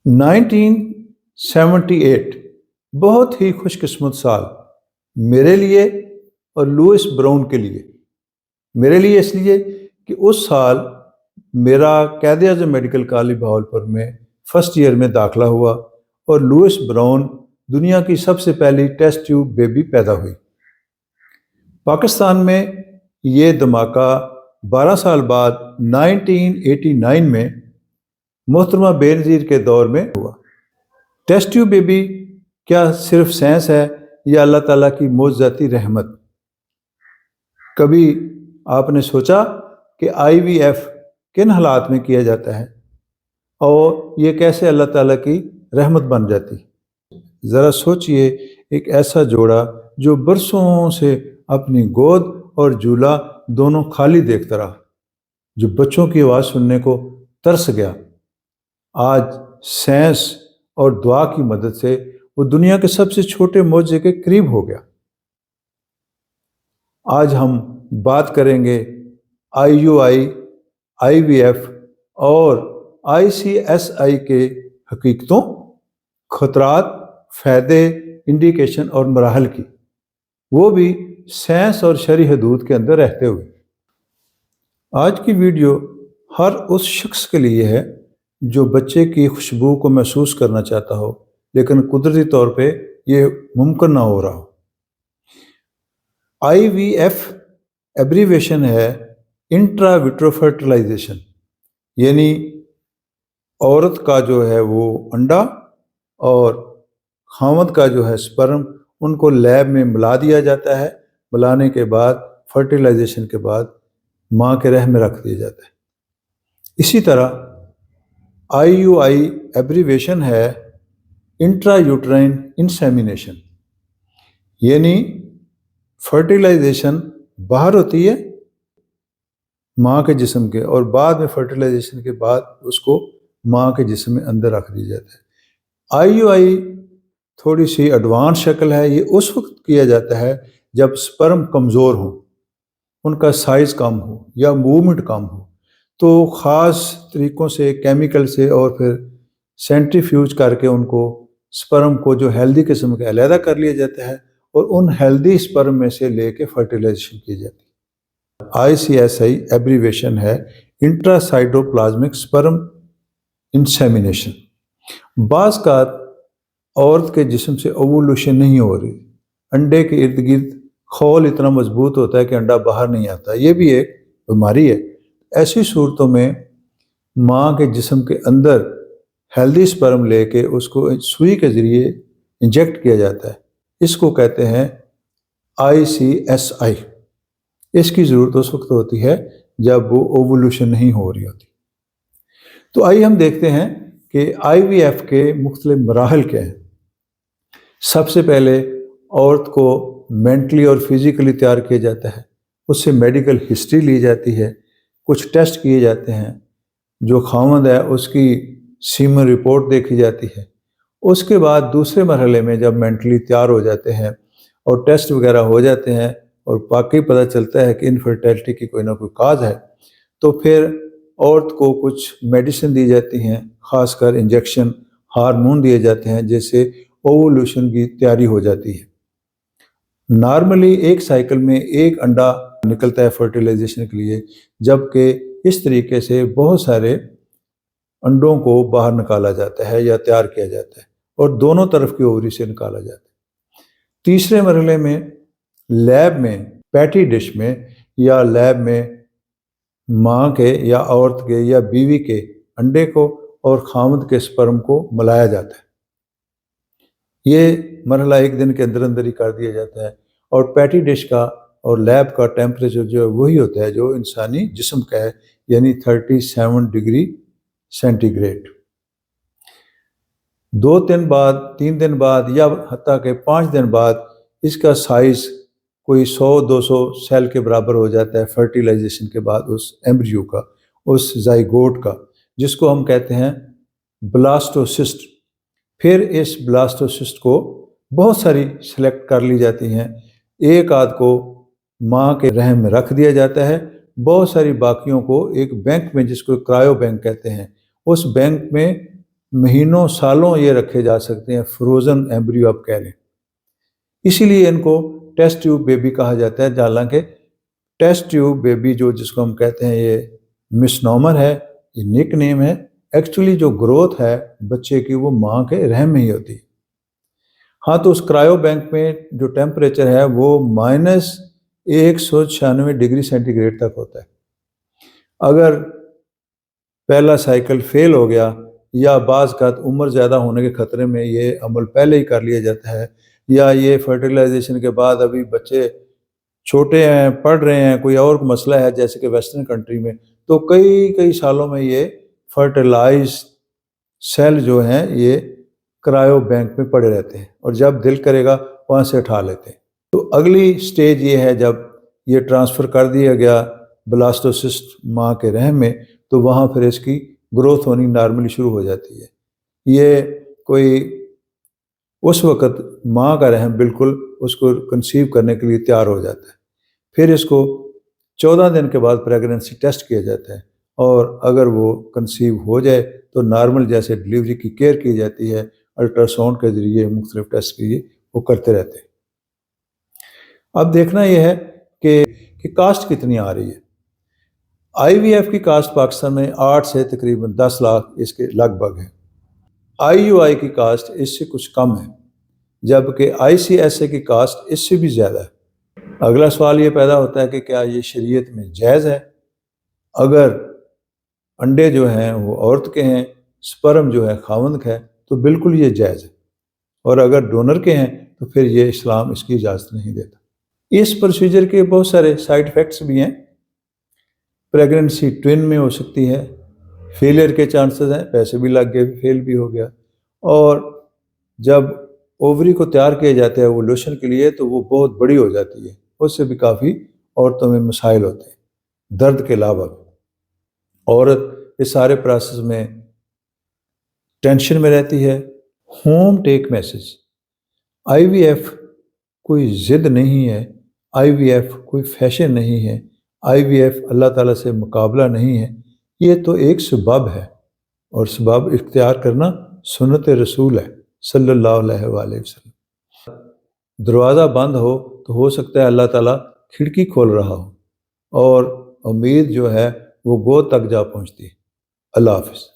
1978 بہت ہی خوش قسمت سال میرے لیے اور لوئس براؤن کے لیے۔ میرے لیے اس لیے کہ اس سال میرا قائد اعظم میڈیکل کالج بہاولپور میں فرسٹ ایئر میں داخلہ ہوا اور لوئس براؤن دنیا کی سب سے پہلی ٹیسٹ ٹیوب بیبی پیدا ہوئی۔ پاکستان میں یہ دھماکہ 12 سال بعد 1989 میں محترمہ بے نظیر کے دور میں ہوا۔ ٹیسٹ ٹیوب بیبی کیا صرف سائنس ہے یا اللہ تعالیٰ کی معجزاتی رحمت؟ کبھی آپ نے سوچا کہ IVF کن حالات میں کیا جاتا ہے اور یہ کیسے اللہ تعالیٰ کی رحمت بن جاتی؟ ذرا سوچئے، ایک ایسا جوڑا جو برسوں سے اپنی گود اور جھولا دونوں خالی دیکھتا رہا، جو بچوں کی آواز سننے کو ترس گیا، آج سائنس اور دعا کی مدد سے وہ دنیا کے سب سے چھوٹے معجزے کے قریب ہو گیا۔ آج ہم بات کریں گے IUI، IVF اور ICSI کے حقیقتوں، خطرات، فائدے، انڈیکیشن اور مراحل کی، وہ بھی سائنس اور شرعی حدود کے اندر رہتے ہوئے۔ آج کی ویڈیو ہر اس شخص کے لیے ہے جو بچے کی خوشبو کو محسوس کرنا چاہتا ہو لیکن قدرتی طور پہ یہ ممکن نہ ہو رہا ہو۔ IVF ایبریویشن ہے انٹرا وٹرو فرٹیلائزیشن، یعنی عورت کا جو ہے وہ انڈا اور خاوند کا جو ہے سپرم، ان کو لیب میں ملا دیا جاتا ہے۔ ملانے کے بعد فرٹیلائزیشن کے بعد ماں کے رحم میں رکھ دیا جاتا ہے۔ اسی طرح IUI ایبریویشن ہے انٹرا یوٹرائن انسیمینیشن، یعنی فرٹیلائزیشن باہر ہوتی ہے ماں کے جسم کے اور بعد میں فرٹیلائزیشن کے بعد اس کو ماں کے جسم میں اندر رکھ دیا جاتا ہے۔ IUI تھوڑی سی ایڈوانس شکل ہے، یہ اس وقت کیا جاتا ہے جب سپرم کمزور ہو، ان کا سائز کم ہو یا موومنٹ کم ہو، تو خاص طریقوں سے کیمیکل سے اور پھر سینٹریفیوج کر کے ان کو سپرم کو جو ہیلدی قسم کا علیحدہ کر لیا جاتا ہے اور ان ہیلدی سپرم میں سے لے کے فرٹیلائزیشن کی جاتی ہے۔ ICSI ایبریویشن ہے انٹرا سائٹوپلازمک سپرم انسیمینیشن۔ بعض کا عورت کے جسم سے اوولوشن نہیں ہو رہی، انڈے کے ارد گرد خول اتنا مضبوط ہوتا ہے کہ انڈا باہر نہیں آتا، یہ بھی ایک بیماری ہے۔ ایسی صورتوں میں ماں کے جسم کے اندر ہیلدی سپرم لے کے اس کو سوئی کے ذریعے انجیکٹ کیا جاتا ہے، اس کو کہتے ہیں ICSI۔ اس کی ضرورت اس وقت ہوتی ہے جب وہ اوولوشن نہیں ہو رہی ہوتی۔ تو آئیے ہم دیکھتے ہیں کہ IVF کے مختلف مراحل کیا ہیں۔ سب سے پہلے عورت کو مینٹلی اور فزیکلی تیار کیا جاتا ہے، اس سے میڈیکل ہسٹری لی جاتی ہے، کچھ ٹیسٹ کیے جاتے ہیں، جو خاوند ہے اس کی سیمن رپورٹ دیکھی جاتی ہے۔ اس کے بعد دوسرے مرحلے میں جب مینٹلی تیار ہو جاتے ہیں اور ٹیسٹ وغیرہ ہو جاتے ہیں اور واقعی پتہ چلتا ہے کہ انفرٹیلٹی کی کوئی نہ کوئی کاز ہے، تو پھر عورت کو کچھ میڈیسن دی جاتی ہیں، خاص کر انجیکشن، ہارمون دیے جاتے ہیں، جس سے اوولوشن کی تیاری ہو جاتی ہے۔ نارملی ایک سائیکل میں ایک انڈا نکلتا ہے فرٹیلائزیشن کے لیے، جبکہ اس طریقے سے بہت سارے انڈوں کو باہر نکالا جاتا ہے یا تیار کیا جاتا ہے اور دونوں طرف کی اووری سے نکالا جاتا ہے۔ تیسرے مرحلے میں لیب میں، پیٹی ڈش میں یا لیب میں ماں کے یا عورت کے یا بیوی کے انڈے کو اور خاوند کے سپرم کو ملایا جاتا ہے۔ یہ مرحلہ ایک دن کے اندر اندر ہی کر دیا جاتا ہے اور پیٹی ڈش کا اور لیب کا ٹیمپریچر جو ہے وہی ہوتا ہے جو انسانی جسم کا ہے، یعنی 37 ڈگری سینٹی گریڈ۔ 2 دن بعد، 3 دن بعد یا حتیٰ کہ 5 دن بعد اس کا سائز کوئی 100-200 سیل کے برابر ہو جاتا ہے فرٹیلائزیشن کے بعد اس ایمبریو کا، اس زائگوٹ کا، جس کو ہم کہتے ہیں بلاسٹوسسٹ۔ پھر اس بلاسٹوسسٹ کو بہت ساری سلیکٹ کر لی جاتی ہیں، ایک آدھ کو ماں کے رحم میں رکھ دیا جاتا ہے، بہت ساری باقیوں کو ایک بینک میں، جس کو کرائیو بینک کہتے ہیں، اس بینک میں مہینوں سالوں یہ رکھے جا سکتے ہیں، فروزن ایمبریو آپ کہہ لیں. اسی لیے ان کو ٹیسٹ ٹیوب بیبی کہا جاتا ہے. حالانکہ ٹیسٹ ٹیوب بیبی جس کو ہم کہتے ہیں یہ مس نامر ہے، یہ نک نیم ہے. ایکچولی جو گروتھ ہے بچے کی وہ ماں کے رحم میں ہی ہوتی ہے. ہاں تو اس کرائیو بینک میں جو ٹیمپریچر ہے وہ -196 ڈگری سینٹی گریڈ تک ہوتا ہے. اگر پہلا سائیکل فیل ہو گیا یا بعض کا عمر زیادہ ہونے کے خطرے میں یہ عمل پہلے ہی کر لیا جاتا ہے، یا یہ فرٹیلائزیشن کے بعد ابھی بچے چھوٹے ہیں، پڑھ رہے ہیں، کوئی اور مسئلہ ہے جیسے کہ ویسٹرن کنٹری میں، تو کئی سالوں میں یہ فرٹیلائز سیل جو ہیں یہ کرائیو بینک میں پڑے رہتے ہیں، اور جب دل کرے گا وہاں سے اٹھا لیتے ہیں. تو اگلی سٹیج یہ ہے جب یہ ٹرانسفر کر دیا گیا بلاسٹوسسٹ ماں کے رحم میں، تو وہاں پھر اس کی گروتھ ہونی نارملی شروع ہو جاتی ہے. یہ کوئی اس وقت ماں کا رحم بالکل اس کو کنسیو کرنے کے لیے تیار ہو جاتا ہے. پھر اس کو 14 دن کے بعد پریگننسی ٹیسٹ کیا جاتا ہے، اور اگر وہ کنسیو ہو جائے تو نارمل جیسے ڈلیوری کی کیئر کی جاتی ہے، الٹراساؤنڈ کے ذریعے مختلف ٹیسٹ کیے وہ کرتے رہتے ہیں. اب دیکھنا یہ ہے کہ کاسٹ کتنی آ رہی ہے. آئی وی ایف کی کاسٹ پاکستان میں 8 سے تقریباً 10 لاکھ اس کے لگ بھگ ہے. آئی یو آئی کی کاسٹ اس سے کچھ کم ہے، جبکہ آئی سی ایس اے کی کاسٹ اس سے بھی زیادہ ہے. اگلا سوال یہ پیدا ہوتا ہے کہ کیا یہ شریعت میں جائز ہے؟ اگر انڈے جو ہیں وہ عورت کے ہیں، سپرم جو ہے خاوند کا ہے، تو بالکل یہ جائز ہے. اور اگر ڈونر کے ہیں تو پھر یہ اسلام اس کی اجازت نہیں دیتا. اس پروسیجر کے بہت سارے سائیڈ ایفیکٹس بھی ہیں. پریگننسی ٹوین میں ہو سکتی ہے، فیلئر کے چانسز ہیں، پیسے بھی لگ گئے، فیل بھی ہو گیا. اور جب اووری کو تیار کیا جاتا ہے ایوولوشن کے لیے تو وہ بہت بڑی ہو جاتی ہے، اس سے بھی کافی عورتوں میں مسائل ہوتے ہیں. درد کے علاوہ عورت اس سارے پروسیس میں ٹینشن میں رہتی ہے. ہوم ٹیک میسج، آئی وی ایف کوئی ضد نہیں ہے، آئی وی ایف کوئی فیشن نہیں ہے، آئی وی ایف اللہ تعالیٰ سے مقابلہ نہیں ہے. یہ تو ایک سبب ہے، اور سبب اختیار کرنا سنت رسول ہے صلی اللہ علیہ وآلہ وسلم. دروازہ بند ہو سکتا ہے اللہ تعالیٰ کھڑکی کھول رہا ہو، اور امید جو ہے وہ گود تک جا پہنچتی ہے. اللہ حافظ.